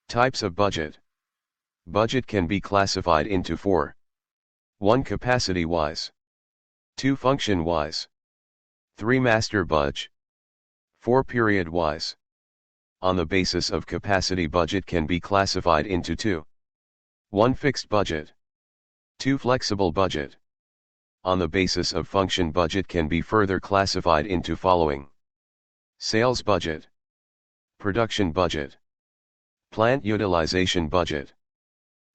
Types of budget. Budget can be classified into 4. 1. Capacity-wise. 2. Function-wise. 3. Master budget. 4. Period-wise. On the basis of capacity, budget can be classified into 2. 1. Fixed budget. 2. Flexible budget. On the basis of function, budget can be further classified into following: sales budget, production budget, plant utilization budget,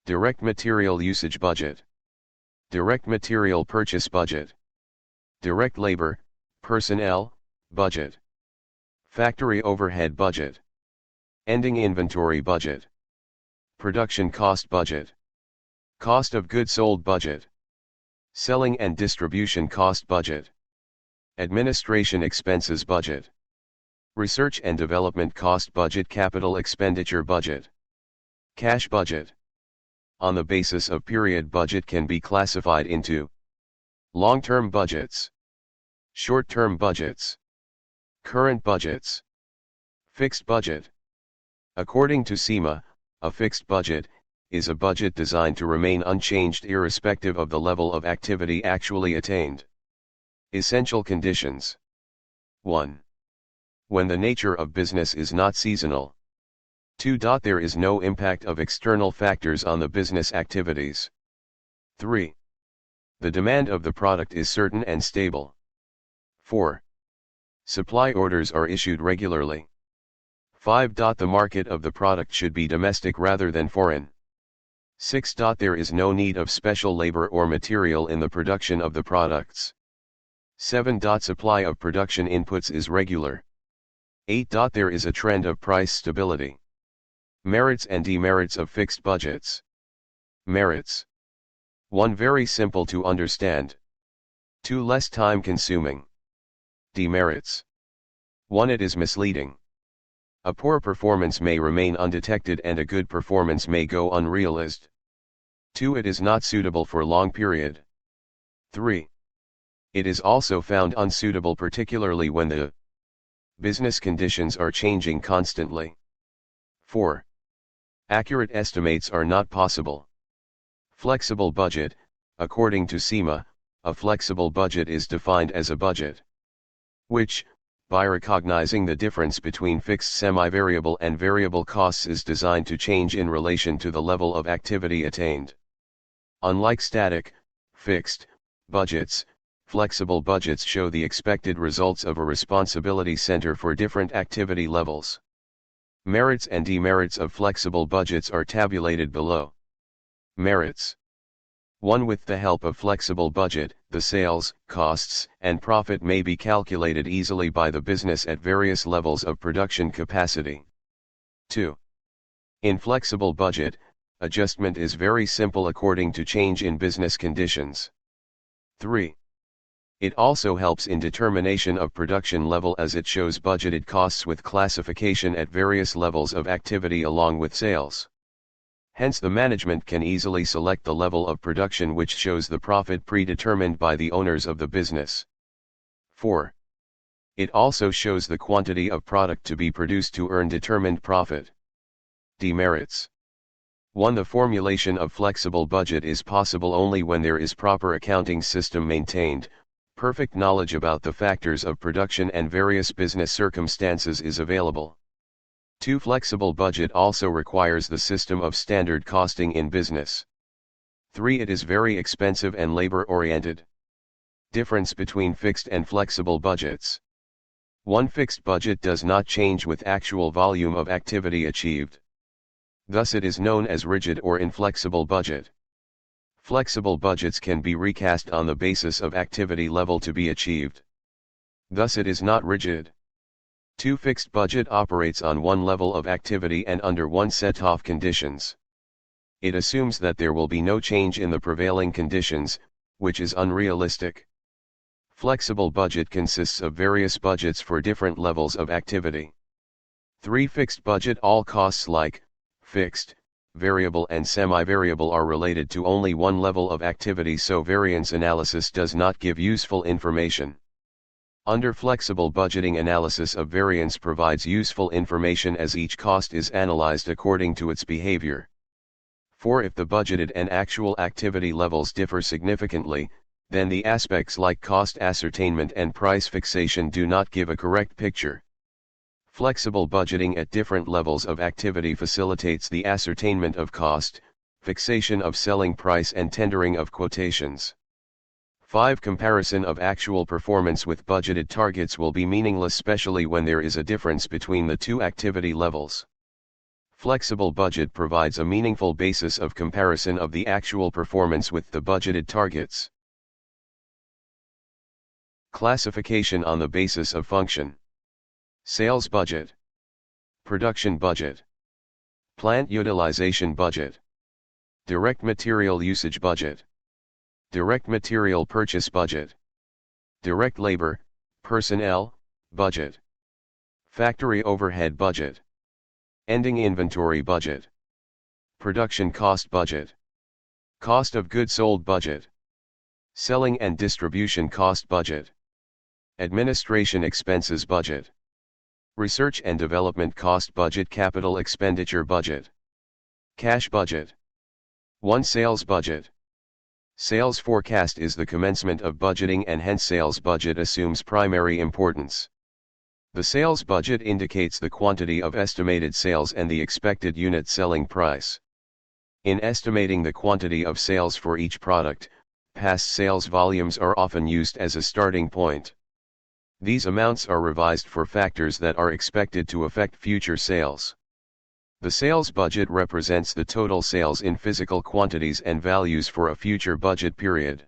direct material usage budget, direct material purchase budget, direct labor, personnel, budget, factory overhead budget, ending inventory budget, production cost budget, cost of goods sold budget, selling and distribution cost budget, administration expenses budget, research and development cost budget, capital expenditure budget, cash budget. On the basis of period, budget can be classified into long-term budgets, short-term budgets, current budgets, fixed budget. According to SEMA, a fixed budget is a budget designed to remain unchanged irrespective of the level of activity actually attained. Essential conditions. 1. When the nature of business is not seasonal. 2. There is no impact of external factors on the business activities. 3. The demand of the product is certain and stable. 4. Supply orders are issued regularly. 5. The market of the product should be domestic rather than foreign. 6. There is no need of special labor or material in the production of the products. 7. Supply of production inputs is regular. 8. There is a trend of price stability. Merits and demerits of fixed budgets. Merits. 1. Very simple to understand. 2. Less time consuming. Demerits. 1. It is misleading. A poor performance may remain undetected and a good performance may go unrealized. 2. It is not suitable for long period. 3. It is also found unsuitable particularly when the business conditions are changing constantly. 4. Accurate estimates are not possible. Flexible budget. According to SEMA, a flexible budget is defined as a budget which, by recognizing the difference between fixed semi-variable and variable costs, is designed to change in relation to the level of activity attained. Unlike static, fixed budgets, flexible budgets show the expected results of a responsibility center for different activity levels. Merits and demerits of flexible budgets are tabulated below. Merits. 1. With the help of flexible budget, the sales, costs, and profit may be calculated easily by the business at various levels of production capacity. 2. In flexible budget, adjustment is very simple according to change in business conditions. 3. It also helps in determination of production level as it shows budgeted costs with classification at various levels of activity along with sales. Hence the management can easily select the level of production which shows the profit predetermined by the owners of the business. 4. It also shows the quantity of product to be produced to earn determined profit. Demerits. 1. The formulation of flexible budget is possible only when there is proper accounting system maintained, perfect knowledge about the factors of production and various business circumstances is available. 2. Flexible budget also requires the system of standard costing in business. 3. It is very expensive and labor-oriented. Difference between fixed and flexible budgets. 1. Fixed budget does not change with actual volume of activity achieved. Thus it is known as rigid or inflexible budget. Flexible budgets can be recast on the basis of activity level to be achieved. Thus it is not rigid. 2. Fixed budget operates on one level of activity and under one set of conditions. It assumes that there will be no change in the prevailing conditions, which is unrealistic. Flexible budget consists of various budgets for different levels of activity. 3. Fixed budget. All costs like fixed, variable and semi-variable are related to only one level of activity, so variance analysis does not give useful information. Under flexible budgeting, analysis of variance provides useful information as each cost is analyzed according to its behavior. 4. If the budgeted and actual activity levels differ significantly, then the aspects like cost ascertainment and price fixation do not give a correct picture. Flexible budgeting at different levels of activity facilitates the ascertainment of cost, fixation of selling price and tendering of quotations. 5. Comparison of actual performance with budgeted targets will be meaningless, especially when there is a difference between the two activity levels. Flexible budget provides a meaningful basis of comparison of the actual performance with the budgeted targets. Classification on the basis of function. Sales budget, production budget, plant utilization budget, direct material usage budget, direct material purchase budget, direct labor, personnel, budget, factory overhead budget, ending inventory budget, production cost budget, cost of goods sold budget, selling and distribution cost budget, administration expenses budget, research and development cost budget, capital expenditure budget, cash budget. 1. Sales budget. Sales forecast is the commencement of budgeting, and hence sales budget assumes primary importance. The sales budget indicates the quantity of estimated sales and the expected unit selling price. In estimating the quantity of sales for each product, past sales volumes are often used as a starting point. These amounts are revised for factors that are expected to affect future sales. The sales budget represents the total sales in physical quantities and values for a future budget period.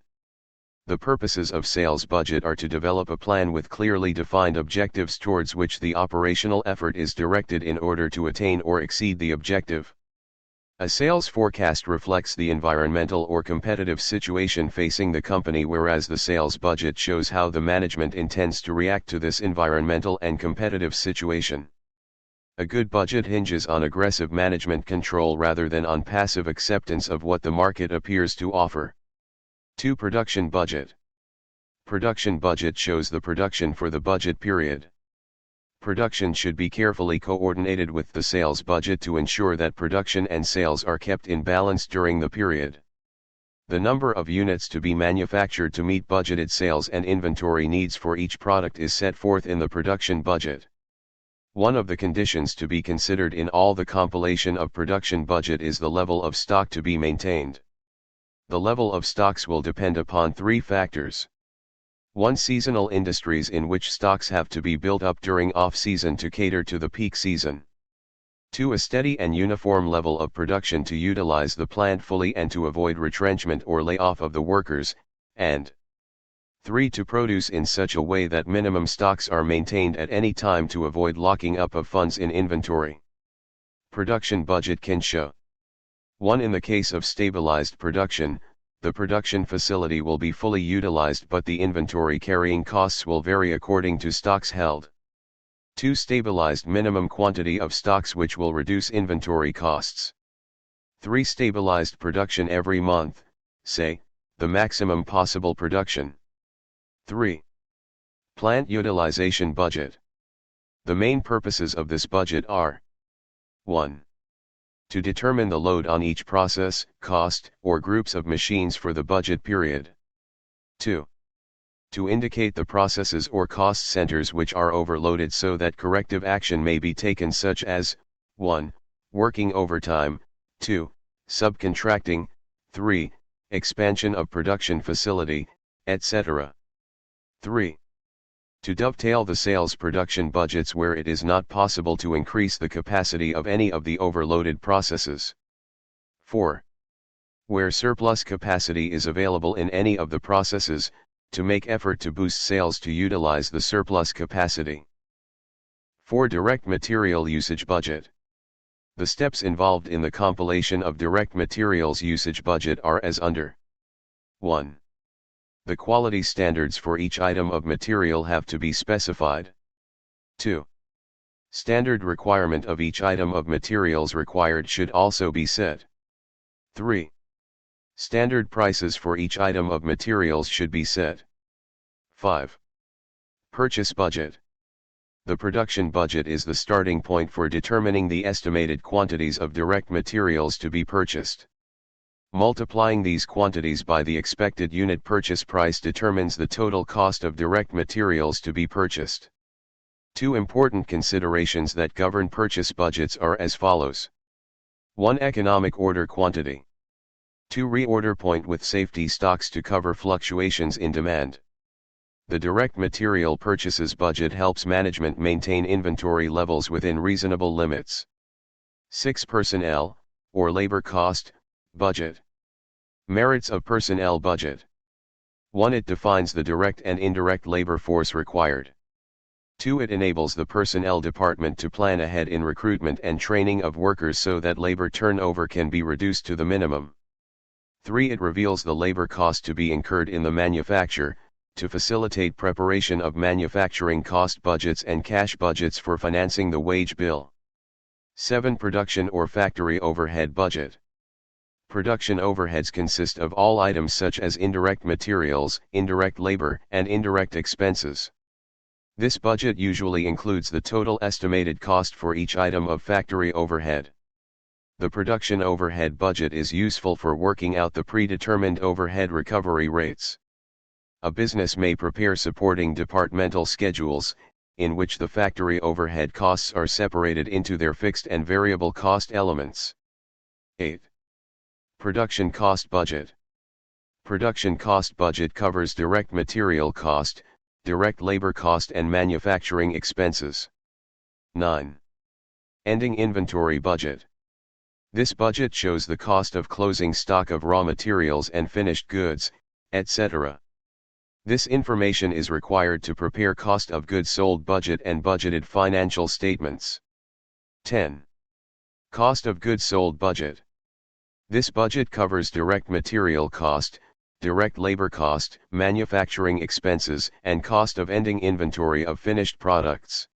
The purposes of sales budget are to develop a plan with clearly defined objectives towards which the operational effort is directed in order to attain or exceed the objective. A sales forecast reflects the environmental or competitive situation facing the company, whereas the sales budget shows how the management intends to react to this environmental and competitive situation. A good budget hinges on aggressive management control rather than on passive acceptance of what the market appears to offer. 2. Production budget. Production budget shows the production for the budget period. Production should be carefully coordinated with the sales budget to ensure that production and sales are kept in balance during the period. The number of units to be manufactured to meet budgeted sales and inventory needs for each product is set forth in the production budget. One of the conditions to be considered in all the compilation of production budget is the level of stock to be maintained. The level of stocks will depend upon 3 factors. 1. Seasonal industries, in which stocks have to be built up during off-season to cater to the peak season. 2. A steady and uniform level of production to utilize the plant fully and to avoid retrenchment or layoff of the workers, and 3. To produce in such a way that minimum stocks are maintained at any time to avoid locking up of funds in inventory. Production budget can show 1. In the case of stabilized production, the production facility will be fully utilized, but the inventory carrying costs will vary according to stocks held. 2. Stabilized minimum quantity of stocks, which will reduce inventory costs. 3. Stabilized production every month, say, the maximum possible production. 3. Plant utilization budget. The main purposes of this budget are 1. To determine the load on each process, cost, or groups of machines for the budget period. 2. To indicate the processes or cost centers which are overloaded so that corrective action may be taken, such as 1. Working overtime, 2. Subcontracting, 3. Expansion of production facility, etc. 3. To dovetail the sales production budgets where it is not possible to increase the capacity of any of the overloaded processes. 4. Where surplus capacity is available in any of the processes, to make effort to boost sales to utilize the surplus capacity. 4. Direct material usage budget. The steps involved in the compilation of direct materials usage budget are as under. 1. The quality standards for each item of material have to be specified. 2. Standard requirement of each item of materials required should also be set. 3. Standard prices for each item of materials should be set. 5. Purchase budget. The production budget is the starting point for determining the estimated quantities of direct materials to be purchased. Multiplying these quantities by the expected unit purchase price determines the total cost of direct materials to be purchased. Two important considerations that govern purchase budgets are as follows. 1. Economic order quantity. 2. Reorder point with safety stocks to cover fluctuations in demand. The direct material purchases budget helps management maintain inventory levels within reasonable limits. 6. Personnel, or labor cost, budget. Merits of personnel budget. 1. It defines the direct and indirect labor force required. 2. It enables the personnel department to plan ahead in recruitment and training of workers so that labor turnover can be reduced to the minimum. 3. It reveals the labor cost to be incurred in the manufacture, to facilitate preparation of manufacturing cost budgets and cash budgets for financing the wage bill. 7. Production or factory overhead budget. Production overheads consist of all items such as indirect materials, indirect labor, and indirect expenses. This budget usually includes the total estimated cost for each item of factory overhead. The production overhead budget is useful for working out the predetermined overhead recovery rates. A business may prepare supporting departmental schedules, in which the factory overhead costs are separated into their fixed and variable cost elements. 8. Production cost budget. Production cost budget covers direct material cost, direct labor cost and manufacturing expenses. 9. Ending inventory budget. This budget shows the cost of closing stock of raw materials and finished goods, etc. This information is required to prepare cost of goods sold budget and budgeted financial statements. 10. Cost of goods sold budget. This budget covers direct material cost, direct labor cost, manufacturing expenses, and cost of ending inventory of finished products.